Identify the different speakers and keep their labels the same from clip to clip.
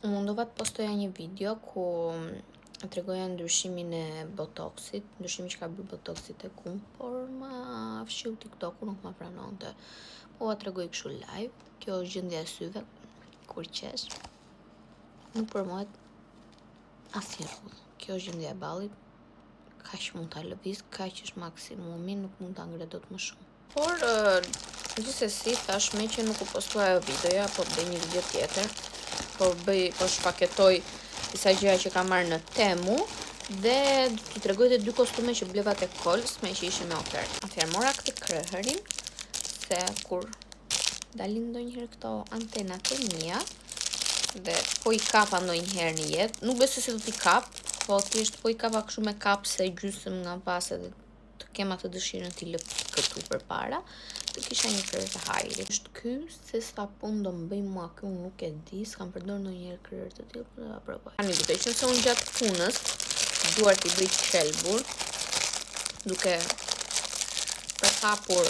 Speaker 1: Mundova të postoja një video ku tregoja ndryshimin e botoxit, ndryshimi që ka bërë botoxit e kum, por ma fshiu TikToku, nuk ma pranonte. Po a tregoj kështu live, kjo është gjendja e syve, kur qesh, nuk përmohet asnjë rrugë. Kjo është gjendja e ballit, kaq mund ta lëviz, kaq është maksimumi, nuk mund ta ngre dot më shumë. Por gjithsesi thash me që nuk u postoj ajo videoja, po bëj një video tjetër. Po shpaketoj disa gjëra që kam marrë në Temu dhe t'ju tregoj të dy kostume që bleva te Kols me që ishin me ofertë. Atëherë mora këtë krëhërin, se kur dalin ndonjëherë këto antenat e mia dhe po i kapa ndonjëherë në jetë, nuk besoj se do t'i kap, po thjesht po i kapa kështu me kapse gjysmë nga pas edhe të kem atë dëshirën t'i lë këtu përpara. Të kisha një kryer të hajrit. Është ky, se sa punë do më bëj mua ky, unë nuk e di, s'kam përdorur ndonjëherë kryer të tillë, por do ta provoj. Tani duke qenë se unë gjatë punës duar t'i bëj shelbur, duke përhapur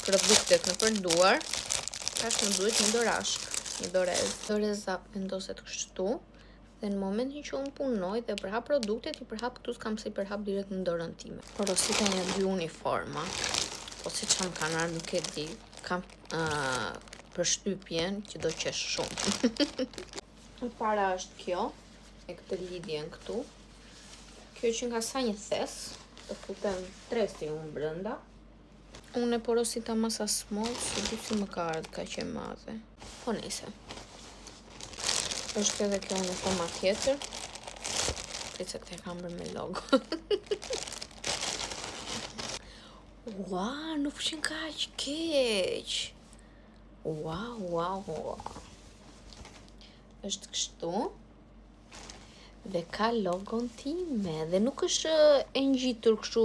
Speaker 1: produktet nëpër duar, tash më duhet një dorashk, një dorez. Doreza vendoset kështu. Dhe në momentin që unë punoj dhe përhap produktet, i përhap këtu, s'kam se i përhap direkt në dorën time. Porosita një dy uniforma, po si që më kanë arë nuk e di, kam përshtypjen që do qesh shumë. E para është kjo, e këtë lidhjen këtu. Kjo që nga sa një thes, të futem tresi unë brënda. Unë e porosita masa small, se du si më ka ardhë ka që madhe. Po nese. Është edhe kjo uniforma tjetër. Pritë se këtë e kam bërë me logo. Ua, nuk fshin kaq keq. Ua. Është kështu. Dhe ka logon time. Dhe nuk është e ngjitur kështu,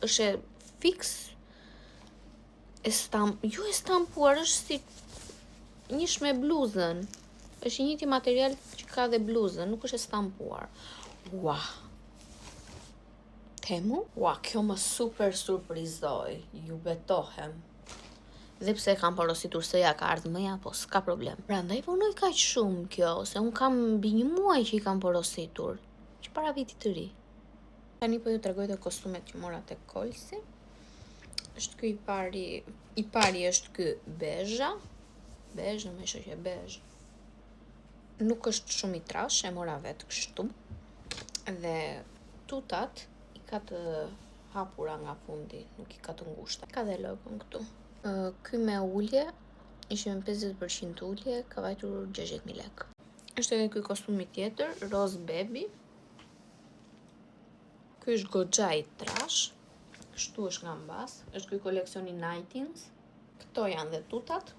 Speaker 1: është fix. Jo e stampuar, është si njësh me bluzën. Është një njëti material që ka dhe bluzën, nuk është e stampuar. Ua. Temu? Ua, kjo më super surprizoi, ju betohem. Dhe pse kam porositur se ja ka ardhë mëja, po s'ka problem. Prandaj punoj kaq shumë kjo, se unë kam mbi një muaj që i kam porositur, që para vitit të ri. Tani po ju tregoj të kostumet që mora tek Kolsi. Është ky i pari është ky bezha. Bezh, në me shoqe bezh. Nuk është shumë i trash, e mora vetë kështu. Dhe tutat i ka të hapura nga fundi, nuk i ka të ngushta. Ka dhe logon këtu. Ky me ullje, ishte me 50% ullje, ka vajtur 60.000 lek. Është edhe ky kostumi tjetër, Rose Baby. Ky është goxha i trash. Kështu është nga mbas. Është ky koleksioni Nightings. Këto janë dhe tutat.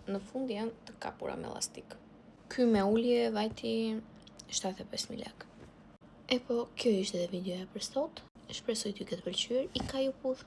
Speaker 1: Në fund janë të kapura me elastik. Ky me ullje vajti 75.000 lek. E po, kjo ishte dhe videoja për sot. Shpresoj t'ju ketë pëlqyer. I ka ju puth.